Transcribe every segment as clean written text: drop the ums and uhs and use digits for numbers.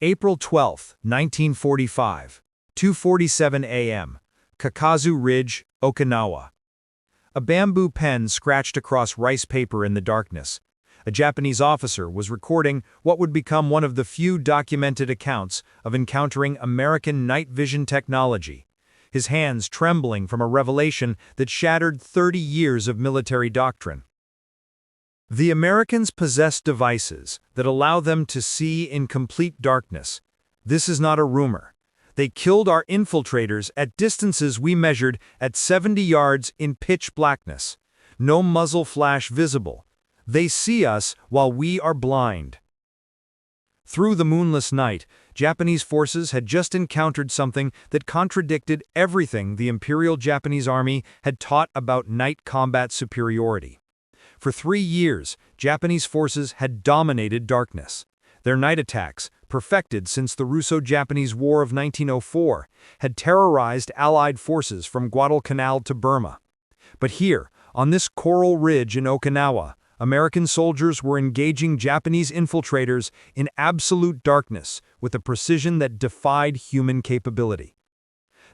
April 12, 1945, 2:47 a.m., Kakazu Ridge, Okinawa. A bamboo pen scratched across rice paper in the darkness. A Japanese officer was recording what would become one of the few documented accounts of encountering American night vision technology, his hands trembling from a revelation that shattered 30 years of military doctrine. The Americans possess devices that allow them to see in complete darkness. This is not a rumor. They killed our infiltrators at distances we measured at 70 yards in pitch blackness. No muzzle flash visible. They see us while we are blind. Through the moonless night, Japanese forces had just encountered something that contradicted everything the Imperial Japanese Army had taught about night combat superiority. For 3 years, Japanese forces had dominated darkness. Their night attacks, perfected since the Russo-Japanese War of 1904, had terrorized Allied forces from Guadalcanal to Burma. But here, on this coral ridge in Okinawa, American soldiers were engaging Japanese infiltrators in absolute darkness with a precision that defied human capability.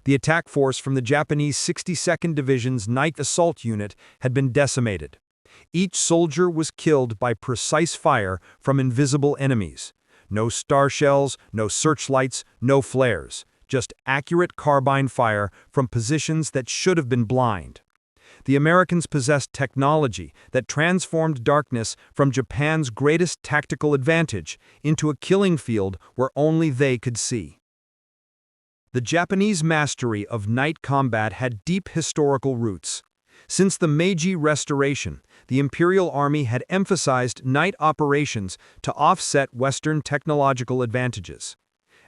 The attack force from the Japanese 62nd Division's Night Assault Unit had been decimated. Each soldier was killed by precise fire from invisible enemies. No star shells, no searchlights, no flares. Just accurate carbine fire from positions that should have been blind. The Americans possessed technology that transformed darkness from Japan's greatest tactical advantage into a killing field where only they could see. The Japanese mastery of night combat had deep historical roots. Since the Meiji Restoration, the Imperial Army had emphasized night operations to offset Western technological advantages.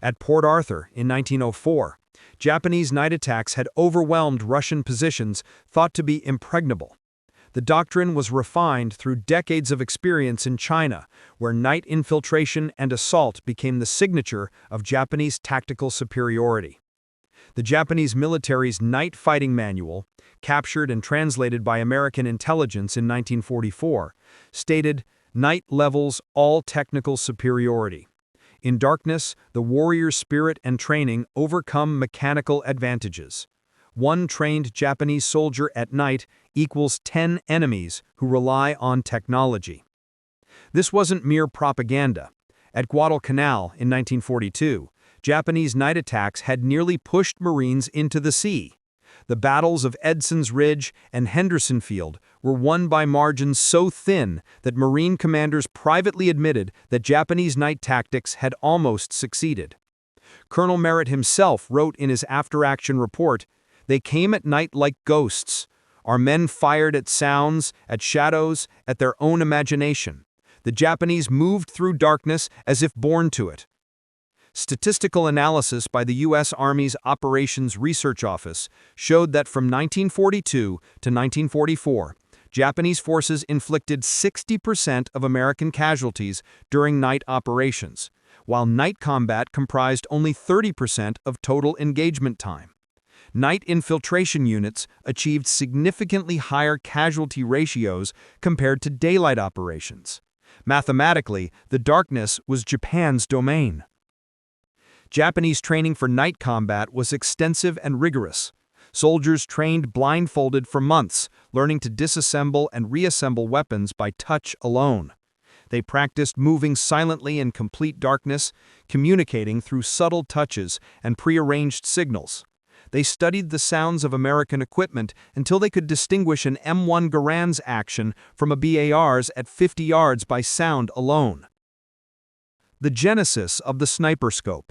At Port Arthur in 1904, Japanese night attacks had overwhelmed Russian positions thought to be impregnable. The doctrine was refined through decades of experience in China, where night infiltration and assault became the signature of Japanese tactical superiority. The Japanese military's Night Fighting Manual, captured and translated by American intelligence in 1944, stated, "Night levels all technical superiority. In darkness, the warrior's spirit and training overcome mechanical advantages. One trained Japanese soldier at night equals 10 enemies who rely on technology." This wasn't mere propaganda. At Guadalcanal in 1942, Japanese night attacks had nearly pushed Marines into the sea. The battles of Edson's Ridge and Henderson Field were won by margins so thin that Marine commanders privately admitted that Japanese night tactics had almost succeeded. Colonel Merritt himself wrote in his after-action report, "They came at night like ghosts. Our men fired at sounds, at shadows, at their own imagination. The Japanese moved through darkness as if born to it." Statistical analysis by the U.S. Army's Operations Research Office showed that from 1942 to 1944, Japanese forces inflicted 60% of American casualties during night operations, while night combat comprised only 30% of total engagement time. Night infiltration units achieved significantly higher casualty ratios compared to daylight operations. Mathematically, the darkness was Japan's domain. Japanese training for night combat was extensive and rigorous. Soldiers trained blindfolded for months, learning to disassemble and reassemble weapons by touch alone. They practiced moving silently in complete darkness, communicating through subtle touches and prearranged signals. They studied the sounds of American equipment until they could distinguish an M1 Garand's action from a BAR's at 50 yards by sound alone. The genesis of the Sniperscope.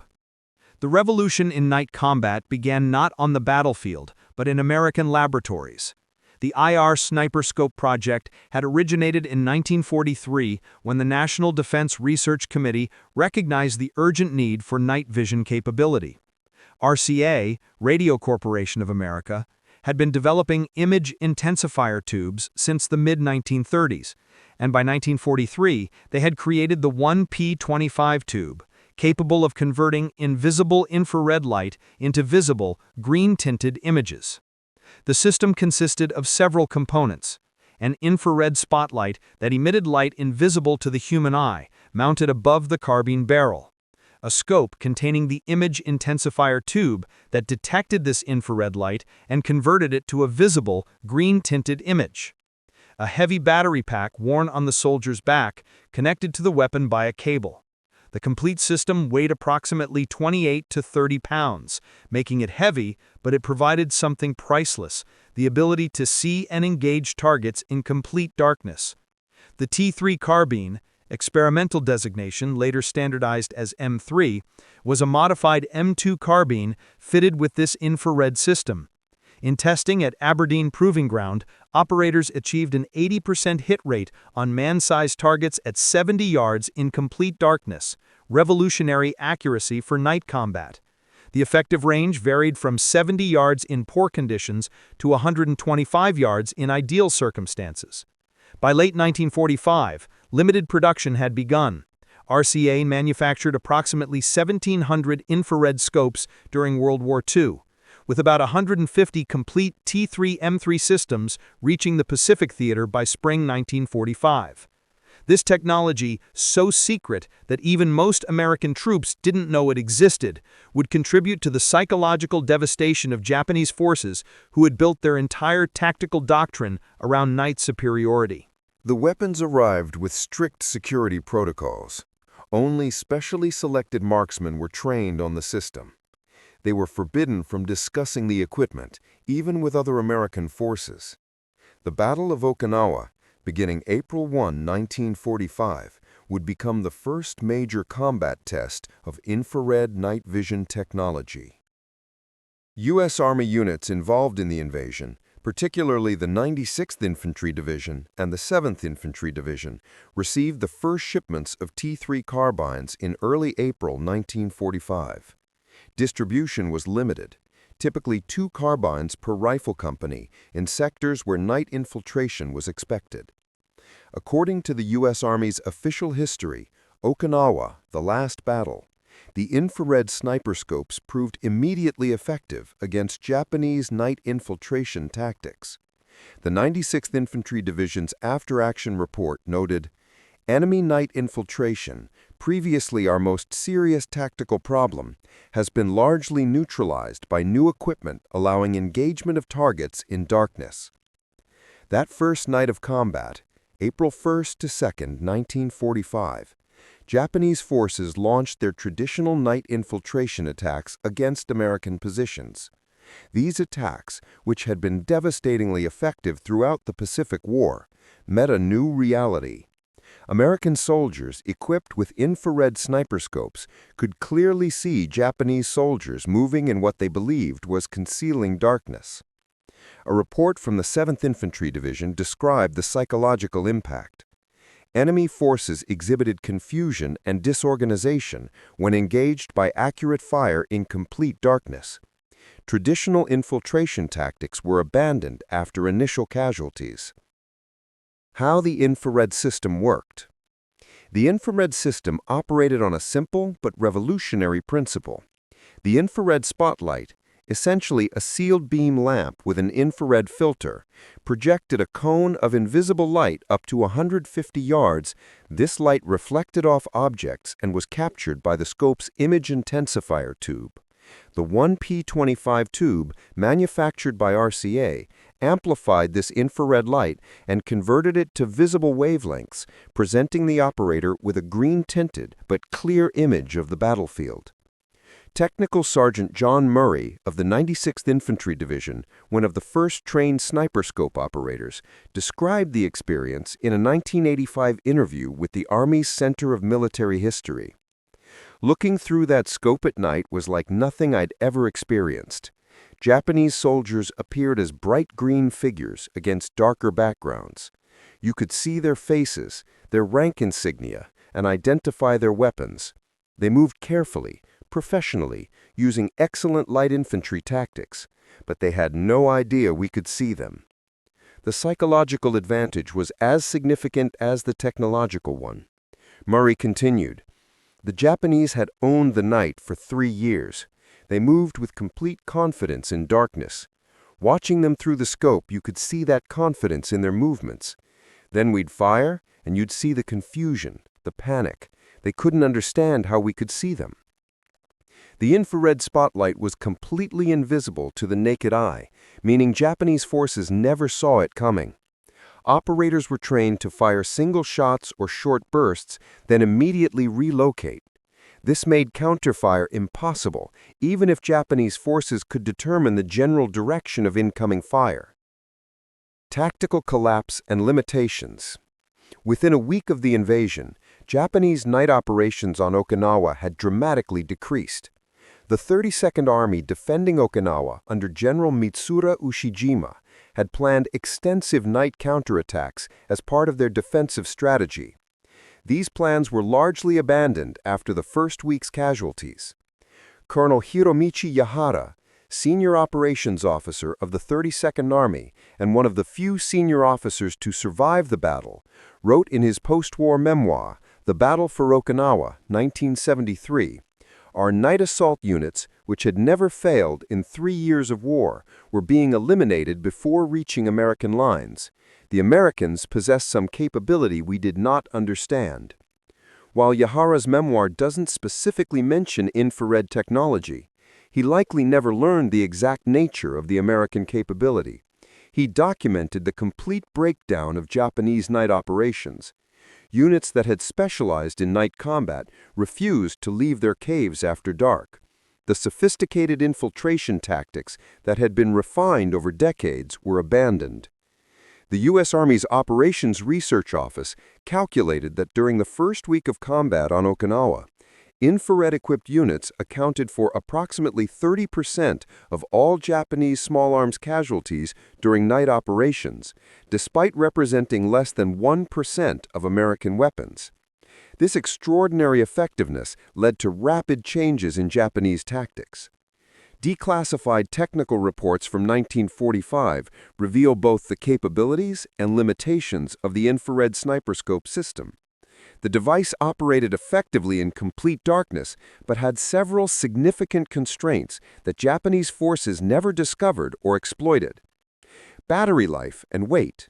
The revolution in night combat began not on the battlefield, but in American laboratories. The IR Sniperscope project had originated in 1943 when the National Defense Research Committee recognized the urgent need for night vision capability. RCA, Radio Corporation of America, had been developing image intensifier tubes since the mid-1930s, and by 1943 they had created the 1P25 tube, capable of converting invisible infrared light into visible, green-tinted images. The system consisted of several components: an infrared spotlight that emitted light invisible to the human eye, mounted above the carbine barrel, a scope containing the image intensifier tube that detected this infrared light and converted it to a visible, green-tinted image. A heavy battery pack worn on the soldier's back, connected to the weapon by a cable. The complete system weighed approximately 28 to 30 pounds, making it heavy, but it provided something priceless, the ability to see and engage targets in complete darkness. The T3 carbine, experimental designation later standardized as M3, was a modified M2 carbine fitted with this infrared system. In testing at Aberdeen Proving Ground, operators achieved an 80% hit rate on man-sized targets at 70 yards in complete darkness, revolutionary accuracy for night combat. The effective range varied from 70 yards in poor conditions to 125 yards in ideal circumstances. By late 1945, limited production had begun. RCA manufactured approximately 1,700 infrared scopes during World War II, with about 150 complete T3-M3 systems reaching the Pacific theater by spring 1945. This technology, so secret that even most American troops didn't know it existed, would contribute to the psychological devastation of Japanese forces who had built their entire tactical doctrine around night superiority. The weapons arrived with strict security protocols. Only specially selected marksmen were trained on the system. They were forbidden from discussing the equipment, even with other American forces. The Battle of Okinawa, beginning April 1, 1945, would become the first major combat test of infrared night vision technology. U.S. Army units involved in the invasion, particularly the 96th Infantry Division and the 7th Infantry Division, received the first shipments of T3 carbines in early April 1945. Distribution was limited, typically 2 carbines per rifle company in sectors where night infiltration was expected. According to the U.S. Army's official history, Okinawa, the last battle, the infrared sniperscopes proved immediately effective against Japanese night infiltration tactics. The 96th Infantry Division's after-action report noted, "Enemy night infiltration, previously our most serious tactical problem, has been largely neutralized by new equipment allowing engagement of targets in darkness." That first night of combat, April 1st to 2nd, 1945, Japanese forces launched their traditional night infiltration attacks against American positions. These attacks, which had been devastatingly effective throughout the Pacific War, met a new reality. American soldiers equipped with infrared sniperscopes could clearly see Japanese soldiers moving in what they believed was concealing darkness. A report from the 7th Infantry Division described the psychological impact. Enemy forces exhibited confusion and disorganization when engaged by accurate fire in complete darkness. Traditional infiltration tactics were abandoned after initial casualties. How the infrared system worked. The infrared system operated on a simple but revolutionary principle. The infrared spotlight, essentially a sealed beam lamp with an infrared filter, projected a cone of invisible light up to 150 yards. This light reflected off objects and was captured by the scope's image intensifier tube. The 1P25 tube, manufactured by RCA, amplified this infrared light and converted it to visible wavelengths, presenting the operator with a green-tinted but clear image of the battlefield. Technical Sergeant John Murray of the 96th Infantry Division, one of the first trained sniperscope operators, described the experience in a 1985 interview with the Army's Center of Military History. "Looking through that scope at night was like nothing I'd ever experienced. Japanese soldiers appeared as bright green figures against darker backgrounds. You could see their faces, their rank insignia, and identify their weapons. They moved carefully, professionally, using excellent light infantry tactics, but they had no idea we could see them." The psychological advantage was as significant as the technological one. Murray continued, "The Japanese had owned the night for 3 years. They moved with complete confidence in darkness. Watching them through the scope, you could see that confidence in their movements. Then we'd fire, and you'd see the confusion, the panic. They couldn't understand how we could see them. The infrared spotlight was completely invisible to the naked eye, meaning Japanese forces never saw it coming. Operators were trained to fire single shots or short bursts, then immediately relocate. This made counterfire impossible, even if Japanese forces could determine the general direction of incoming fire. Tactical collapse and limitations. Within a week of the invasion, Japanese night operations on Okinawa had dramatically decreased. The 32nd Army defending Okinawa under General Mitsura Ushijima had planned extensive night counterattacks as part of their defensive strategy. These plans were largely abandoned after the first week's casualties. Colonel Hiromichi Yahara, senior operations officer of the 32nd Army and one of the few senior officers to survive the battle, wrote in his post-war memoir, The Battle for Okinawa, 1973, "Our night assault units, which had never failed in 3 years of war, were being eliminated before reaching American lines. The Americans possessed some capability we did not understand." While Yahara's memoir doesn't specifically mention infrared technology, he likely never learned the exact nature of the American capability. He documented the complete breakdown of Japanese night operations. Units that had specialized in night combat refused to leave their caves after dark. The sophisticated infiltration tactics that had been refined over decades were abandoned. The U.S. Army's Operations Research Office calculated that during the first week of combat on Okinawa, infrared-equipped units accounted for approximately 30% of all Japanese small arms casualties during night operations, despite representing less than 1% of American weapons. This extraordinary effectiveness led to rapid changes in Japanese tactics. Declassified technical reports from 1945 reveal both the capabilities and limitations of the infrared Sniperscope system. The device operated effectively in complete darkness, but had several significant constraints that Japanese forces never discovered or exploited. Battery life and weight.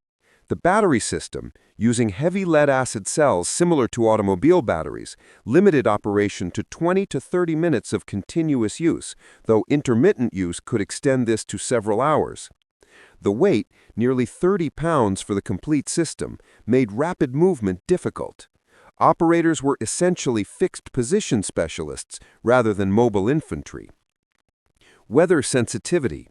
The battery system, using heavy lead-acid cells similar to automobile batteries, limited operation to 20 to 30 minutes of continuous use, though intermittent use could extend this to several hours. The weight, nearly 30 pounds for the complete system, made rapid movement difficult. Operators were essentially fixed position specialists rather than mobile infantry. Weather sensitivity.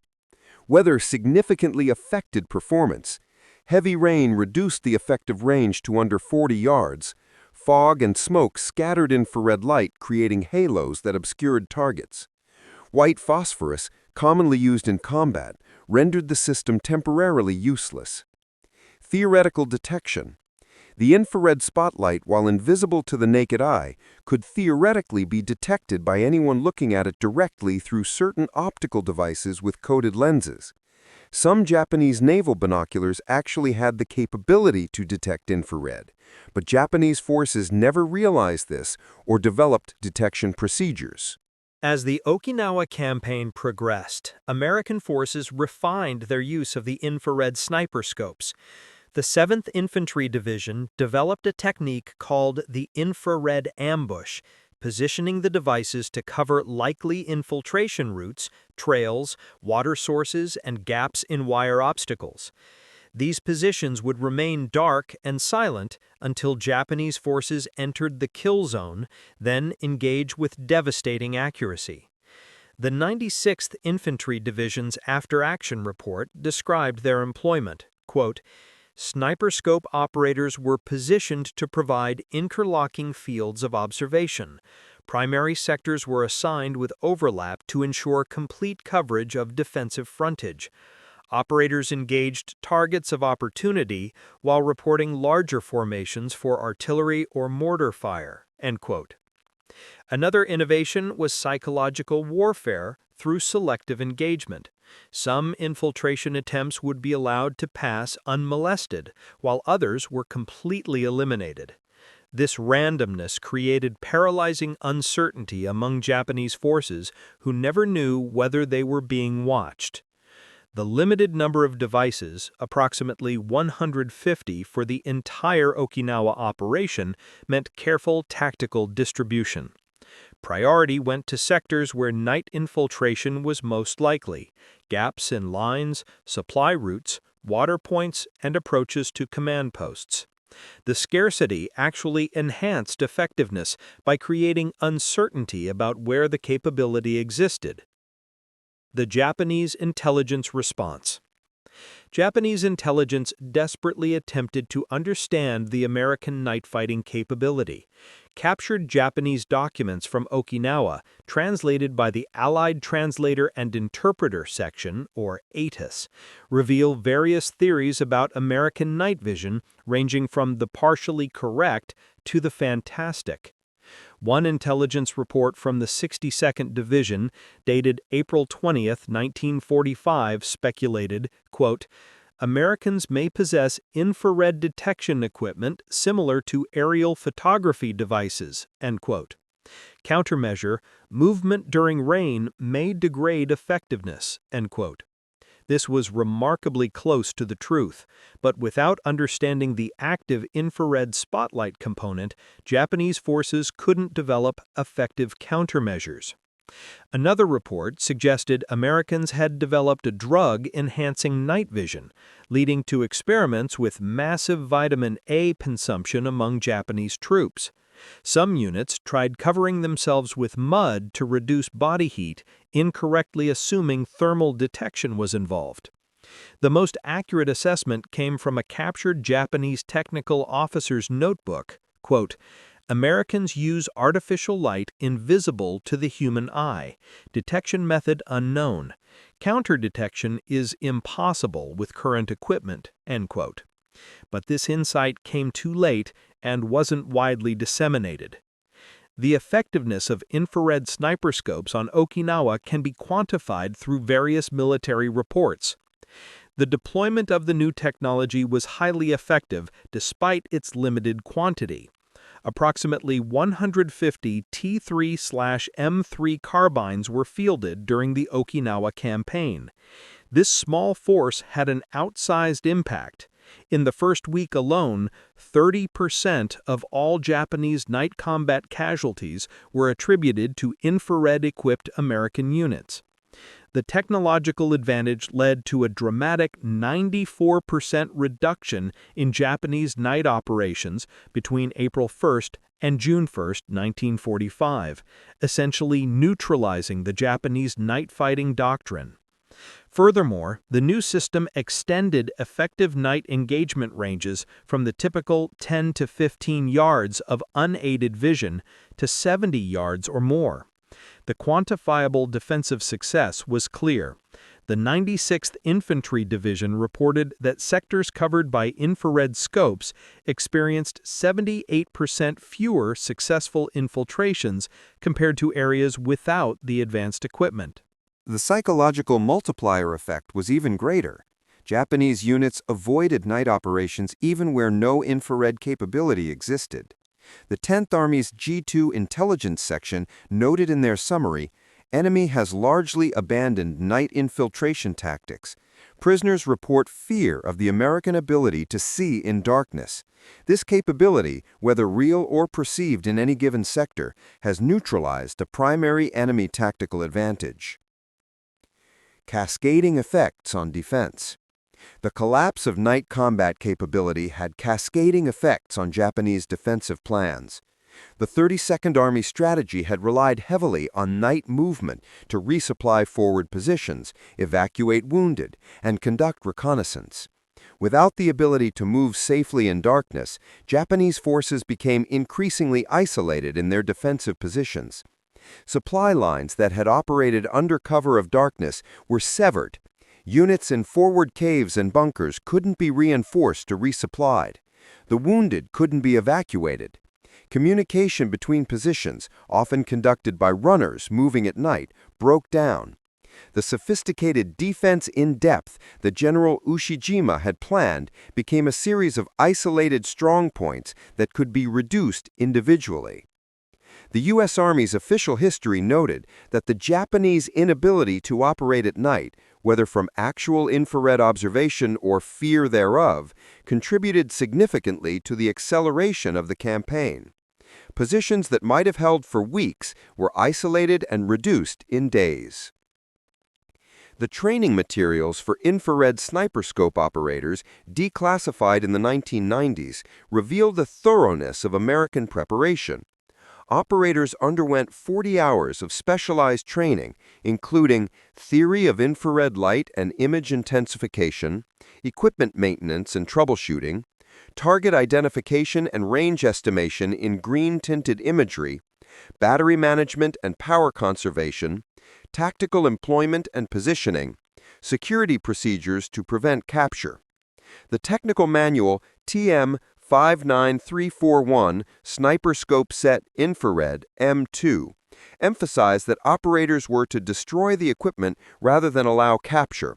Weather significantly affected performance. Heavy rain reduced the effective range to under 40 yards. Fog and smoke scattered infrared light, creating halos that obscured targets. White phosphorus, commonly used in combat, rendered the system temporarily useless. Theoretical detection. The infrared spotlight, while invisible to the naked eye, could theoretically be detected by anyone looking at it directly through certain optical devices with coated lenses. Some Japanese naval binoculars actually had the capability to detect infrared, but Japanese forces never realized this or developed detection procedures. As the Okinawa campaign progressed, American forces refined their use of the infrared sniperscopes. The 7th Infantry Division developed a technique called the infrared ambush, positioning the devices to cover likely infiltration routes, trails, water sources, and gaps in wire obstacles. These positions would remain dark and silent until Japanese forces entered the kill zone, then engage with devastating accuracy. The 96th Infantry Division's after-action report described their employment, quote, "Sniperscope operators were positioned to provide interlocking fields of observation. Primary sectors were assigned with overlap to ensure complete coverage of defensive frontage. Operators engaged targets of opportunity while reporting larger formations for artillery or mortar fire." End quote. Another innovation was psychological warfare through selective engagement. Some infiltration attempts would be allowed to pass unmolested, while others were completely eliminated. This randomness created paralyzing uncertainty among Japanese forces who never knew whether they were being watched. The limited number of devices, approximately 150 for the entire Okinawa operation, meant careful tactical distribution. Priority went to sectors where night infiltration was most likely: gaps in lines, supply routes, water points, and approaches to command posts. The scarcity actually enhanced effectiveness by creating uncertainty about where the capability existed. The Japanese intelligence response. Japanese intelligence desperately attempted to understand the American night fighting capability. Captured Japanese documents from Okinawa, translated by the Allied Translator and Interpreter Section, or ATIS, reveal various theories about American night vision, ranging from the partially correct to the fantastic. One intelligence report from the 62nd Division, dated April 20, 1945, speculated, quote, "Americans may possess infrared detection equipment similar to aerial photography devices," end quote. Countermeasure, "Movement during rain may degrade effectiveness," end quote. This was remarkably close to the truth, but without understanding the active infrared spotlight component, Japanese forces couldn't develop effective countermeasures. Another report suggested Americans had developed a drug enhancing night vision, leading to experiments with massive vitamin A consumption among Japanese troops. Some units tried covering themselves with mud to reduce body heat, incorrectly assuming thermal detection was involved. The most accurate assessment came from a captured Japanese technical officer's notebook. Quote, "Americans use artificial light invisible to the human eye. Detection method unknown. Counter-detection is impossible with current equipment," end quote. But this insight came too late and wasn't widely disseminated. The effectiveness of infrared sniperscopes on Okinawa can be quantified through various military reports. The deployment of the new technology was highly effective despite its limited quantity. Approximately 150 T3/M3 carbines were fielded during the Okinawa campaign. This small force had an outsized impact. In the first week alone, 30% of all Japanese night combat casualties were attributed to infrared-equipped American units. The technological advantage led to a dramatic 94% reduction in Japanese night operations between April 1 and June 1, 1945, essentially neutralizing the Japanese night fighting doctrine. Furthermore, the new system extended effective night engagement ranges from the typical 10 to 15 yards of unaided vision to 70 yards or more. The quantifiable defensive success was clear. The 96th Infantry Division reported that sectors covered by infrared scopes experienced 78% fewer successful infiltrations compared to areas without the advanced equipment. The psychological multiplier effect was even greater. Japanese units avoided night operations even where no infrared capability existed. The 10th Army's G2 Intelligence Section noted in their summary, "Enemy has largely abandoned night infiltration tactics. Prisoners report fear of the American ability to see in darkness. This capability, whether real or perceived in any given sector, has neutralized a primary enemy tactical advantage." Cascading effects on defense. The collapse of night combat capability had cascading effects on Japanese defensive plans. The 32nd Army strategy had relied heavily on night movement to resupply forward positions, evacuate wounded, and conduct reconnaissance. Without the ability to move safely in darkness, Japanese forces became increasingly isolated in their defensive positions. Supply lines that had operated under cover of darkness were severed. Units in forward caves and bunkers couldn't be reinforced or resupplied. The wounded couldn't be evacuated. Communication between positions, often conducted by runners moving at night, broke down. The sophisticated defense in depth that General Ushijima had planned became a series of isolated strongpoints that could be reduced individually. The U.S. Army's official history noted that the Japanese inability to operate at night, whether from actual infrared observation or fear thereof, contributed significantly to the acceleration of the campaign. Positions that might have held for weeks were isolated and reduced in days. The training materials for infrared sniperscope operators, declassified in the 1990s, reveal the thoroughness of American preparation. Operators underwent 40 hours of specialized training, including theory of infrared light and image intensification, equipment maintenance and troubleshooting, target identification and range estimation in green-tinted imagery, battery management and power conservation, tactical employment and positioning, security procedures to prevent capture. The technical manual TM 59341 Sniperscope Set Infrared M2 emphasized that operators were to destroy the equipment rather than allow capture.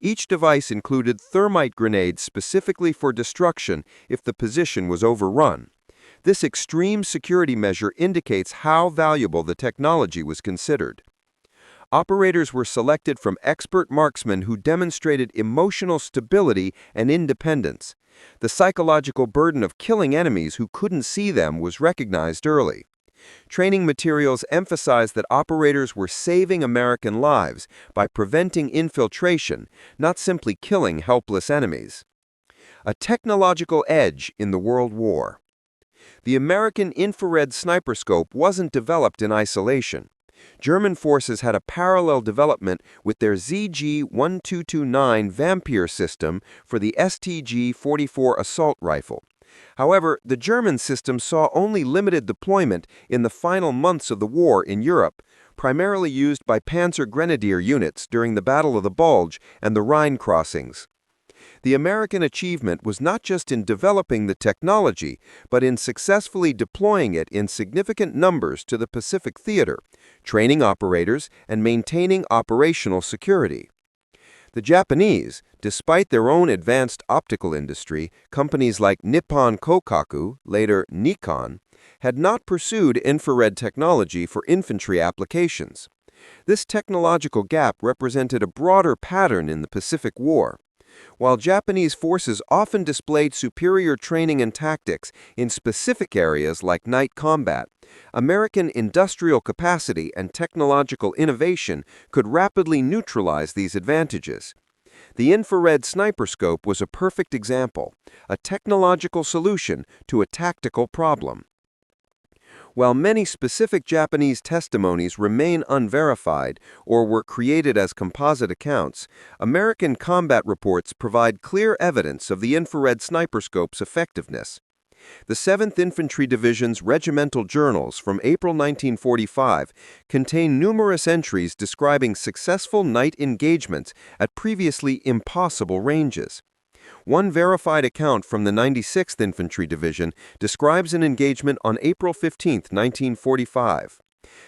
Each device included thermite grenades specifically for destruction if the position was overrun. This extreme security measure indicates how valuable the technology was considered. Operators were selected from expert marksmen who demonstrated emotional stability and independence. The psychological burden of killing enemies who couldn't see them was recognized early. Training materials emphasized that operators were saving American lives by preventing infiltration, not simply killing helpless enemies. A technological edge in the World War. The American infrared sniperscope wasn't developed in isolation. German forces had a parallel development with their ZG-1229 Vampire system for the STG-44 assault rifle. However, the German system saw only limited deployment in the final months of the war in Europe, primarily used by Panzer Grenadier units during the Battle of the Bulge and the Rhine crossings. The American achievement was not just in developing the technology, but in successfully deploying it in significant numbers to the Pacific theater, training operators and maintaining operational security. The Japanese, despite their own advanced optical industry, companies like Nippon Kokaku, later Nikon, had not pursued infrared technology for infantry applications. This technological gap represented a broader pattern in the Pacific War. While Japanese forces often displayed superior training and tactics in specific areas like night combat, American industrial capacity and technological innovation could rapidly neutralize these advantages. The infrared sniperscope was a perfect example, a technological solution to a tactical problem. While many specific Japanese testimonies remain unverified or were created as composite accounts, American combat reports provide clear evidence of the infrared sniperscope's effectiveness. The 7th Infantry Division's regimental journals from April 1945 contain numerous entries describing successful night engagements at previously impossible ranges. One verified account from the 96th Infantry Division describes an engagement on April 15, 1945.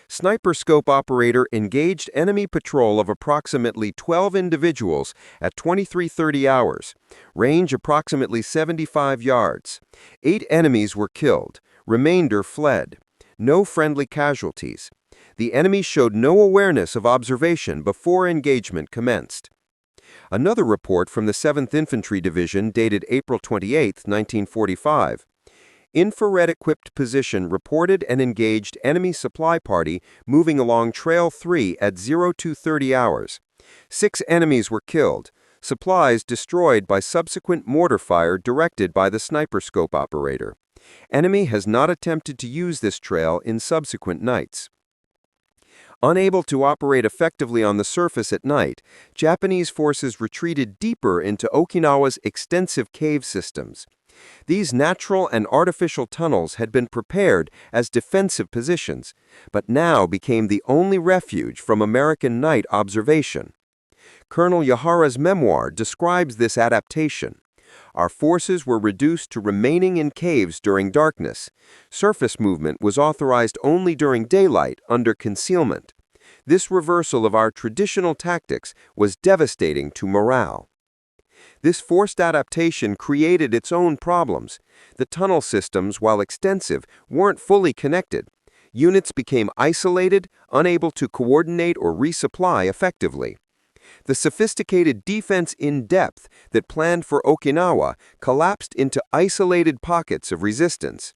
Sniperscope operator engaged enemy patrol of approximately 12 individuals at 23:30 hours, range approximately 75 yards. 8 enemies were killed, remainder fled. No friendly casualties. The enemy showed no awareness of observation before engagement commenced. Another report from the 7th Infantry Division dated April 28, 1945. Infrared-equipped position reported and engaged enemy supply party moving along Trail 3 at 02:30 hours. 6 enemies were killed, supplies destroyed by subsequent mortar fire directed by the sniperscope operator. Enemy has not attempted to use this trail in subsequent nights. Unable to operate effectively on the surface at night, Japanese forces retreated deeper into Okinawa's extensive cave systems. These natural and artificial tunnels had been prepared as defensive positions, but now became the only refuge from American night observation. Colonel Yahara's memoir describes this adaptation. Our forces were reduced to remaining in caves during darkness. Surface movement was authorized only during daylight under concealment. This reversal of our traditional tactics was devastating to morale. This forced adaptation created its own problems. The tunnel systems, while extensive, weren't fully connected. Units became isolated, unable to coordinate or resupply effectively. The sophisticated defense in depth that planned for Okinawa collapsed into isolated pockets of resistance.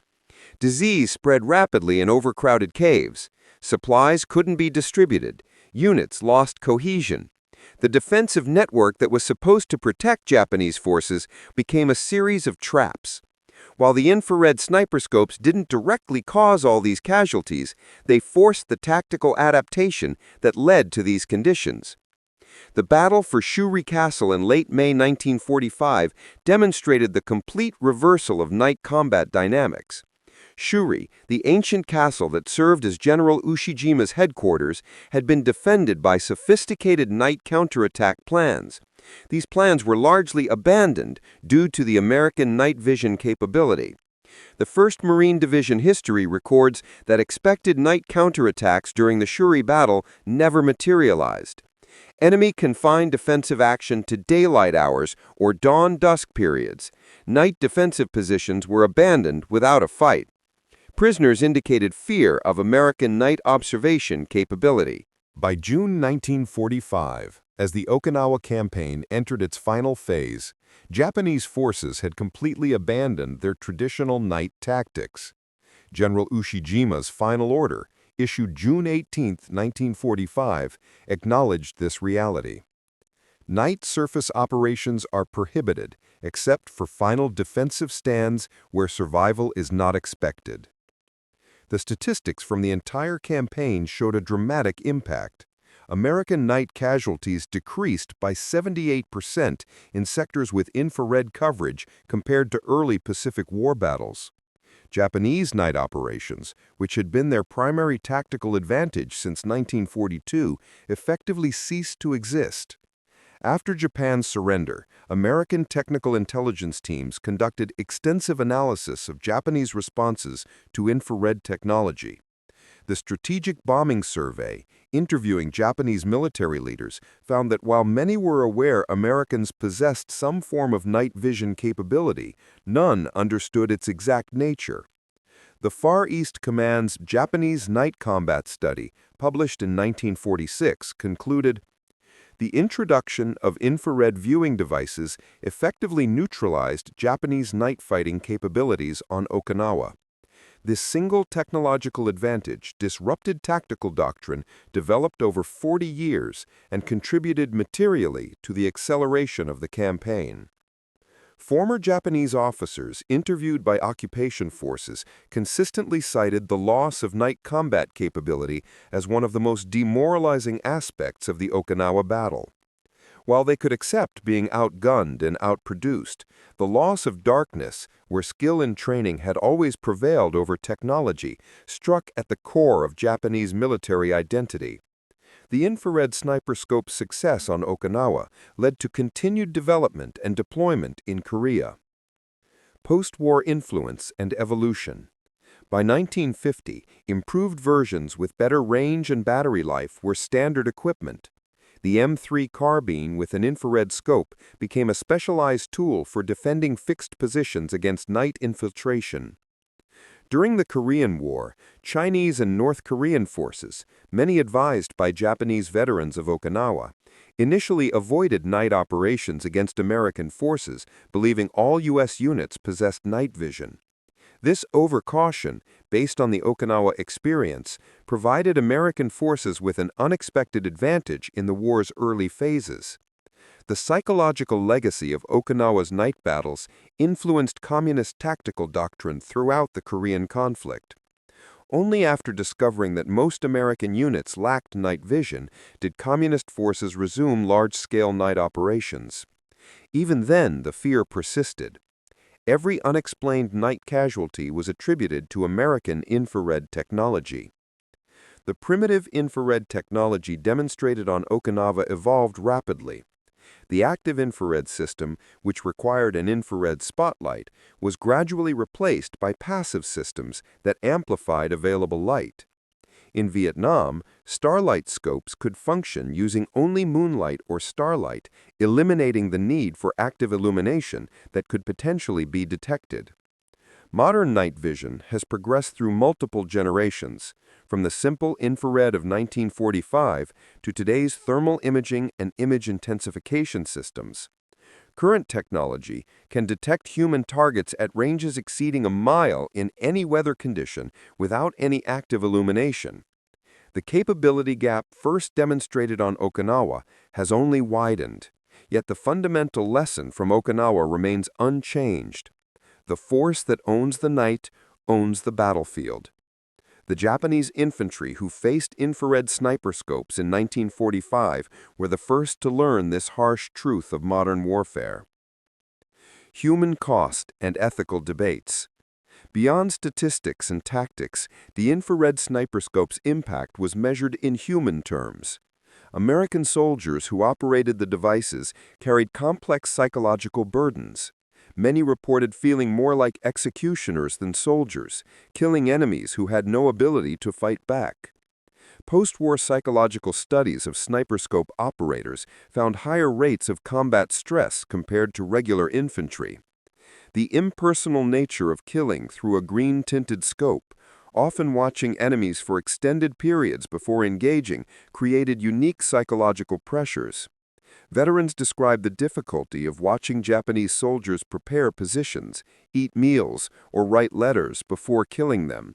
Disease spread rapidly in overcrowded caves. Supplies couldn't be distributed. Units lost cohesion. The defensive network that was supposed to protect Japanese forces became a series of traps. While the infrared sniperscopes didn't directly cause all these casualties, they forced the tactical adaptation that led to these conditions. The battle for Shuri Castle in late May 1945 demonstrated the complete reversal of night combat dynamics. Shuri, the ancient castle that served as General Ushijima's headquarters, had been defended by sophisticated night counterattack plans. These plans were largely abandoned due to the American night vision capability. The 1st Marine Division history records that expected night counterattacks during the Shuri battle never materialized. Enemy confined defensive action to daylight hours or dawn-dusk periods. Night defensive positions were abandoned without a fight. Prisoners indicated fear of American night observation capability. By June 1945, as the Okinawa campaign entered its final phase, Japanese forces had completely abandoned their traditional night tactics. General Ushijima's final order, issued June 18, 1945, acknowledged this reality. Night surface operations are prohibited, except for final defensive stands where survival is not expected. The statistics from the entire campaign showed a dramatic impact. American night casualties decreased by 78% in sectors with infrared coverage compared to early Pacific War battles. Japanese night operations, which had been their primary tactical advantage since 1942, effectively ceased to exist. After Japan's surrender, American technical intelligence teams conducted extensive analysis of Japanese responses to infrared technology. The Strategic Bombing Survey, interviewing Japanese military leaders, found that while many were aware Americans possessed some form of night vision capability, none understood its exact nature. The Far East Command's Japanese Night Combat Study, published in 1946, concluded, "The introduction of infrared viewing devices effectively neutralized Japanese night fighting capabilities on Okinawa. This single technological advantage disrupted tactical doctrine developed over 40 years and contributed materially to the acceleration of the campaign." Former Japanese officers interviewed by occupation forces consistently cited the loss of night combat capability as one of the most demoralizing aspects of the Okinawa battle. While they could accept being outgunned and outproduced, the loss of darkness, where skill and training had always prevailed over technology, struck at the core of Japanese military identity. The infrared sniperscope's success on Okinawa led to continued development and deployment in Korea. Post-war influence and evolution. By 1950, improved versions with better range and battery life were standard equipment. The M3 carbine with an infrared scope became a specialized tool for defending fixed positions against night infiltration. During the Korean War, Chinese and North Korean forces, many advised by Japanese veterans of Okinawa, initially avoided night operations against American forces, believing all U.S. units possessed night vision. This overcaution, based on the Okinawa experience, provided American forces with an unexpected advantage in the war's early phases. The psychological legacy of Okinawa's night battles influenced communist tactical doctrine throughout the Korean conflict. Only after discovering that most American units lacked night vision did communist forces resume large-scale night operations. Even then, the fear persisted. Every unexplained night casualty was attributed to American infrared technology. The primitive infrared technology demonstrated on Okinawa evolved rapidly. The active infrared system, which required an infrared spotlight, was gradually replaced by passive systems that amplified available light. In Vietnam, starlight scopes could function using only moonlight or starlight, eliminating the need for active illumination that could potentially be detected. Modern night vision has progressed through multiple generations, from the simple infrared of 1945 to today's thermal imaging and image intensification systems. Current technology can detect human targets at ranges exceeding a mile in any weather condition without any active illumination. The capability gap first demonstrated on Okinawa has only widened, yet the fundamental lesson from Okinawa remains unchanged. The force that owns the night owns the battlefield. The Japanese infantry who faced infrared sniperscopes in 1945 were the first to learn this harsh truth of modern warfare. Human cost and ethical debates. Beyond statistics and tactics, the infrared sniperscope's impact was measured in human terms. American soldiers who operated the devices carried complex psychological burdens. Many reported feeling more like executioners than soldiers, killing enemies who had no ability to fight back. Post-war psychological studies of sniperscope operators found higher rates of combat stress compared to regular infantry. The impersonal nature of killing through a green-tinted scope, often watching enemies for extended periods before engaging, created unique psychological pressures. Veterans describe the difficulty of watching Japanese soldiers prepare positions, eat meals, or write letters before killing them.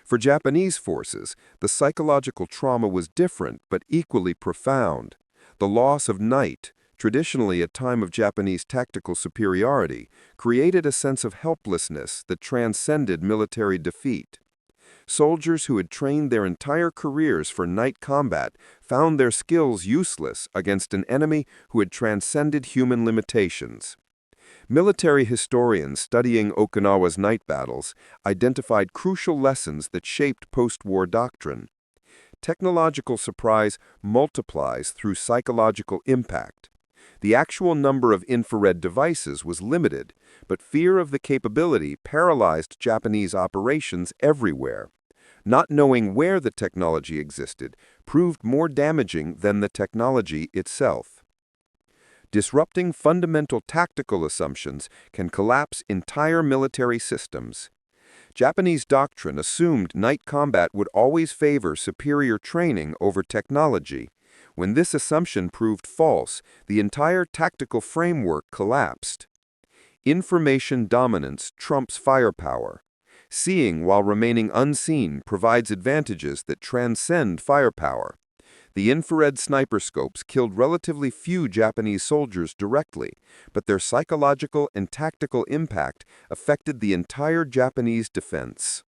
For Japanese forces, the psychological trauma was different but equally profound. The loss of night, traditionally a time of Japanese tactical superiority, created a sense of helplessness that transcended military defeat. Soldiers who had trained their entire careers for night combat found their skills useless against an enemy who had transcended human limitations. Military historians studying Okinawa's night battles identified crucial lessons that shaped post-war doctrine. Technological surprise multiplies through psychological impact. The actual number of infrared devices was limited, but fear of the capability paralyzed Japanese operations everywhere. Not knowing where the technology existed proved more damaging than the technology itself. Disrupting fundamental tactical assumptions can collapse entire military systems. Japanese doctrine assumed night combat would always favor superior training over technology. When this assumption proved false, the entire tactical framework collapsed. Information dominance trumps firepower. Seeing while remaining unseen provides advantages that transcend firepower. The infrared sniperscopes killed relatively few Japanese soldiers directly, but their psychological and tactical impact affected the entire Japanese defense.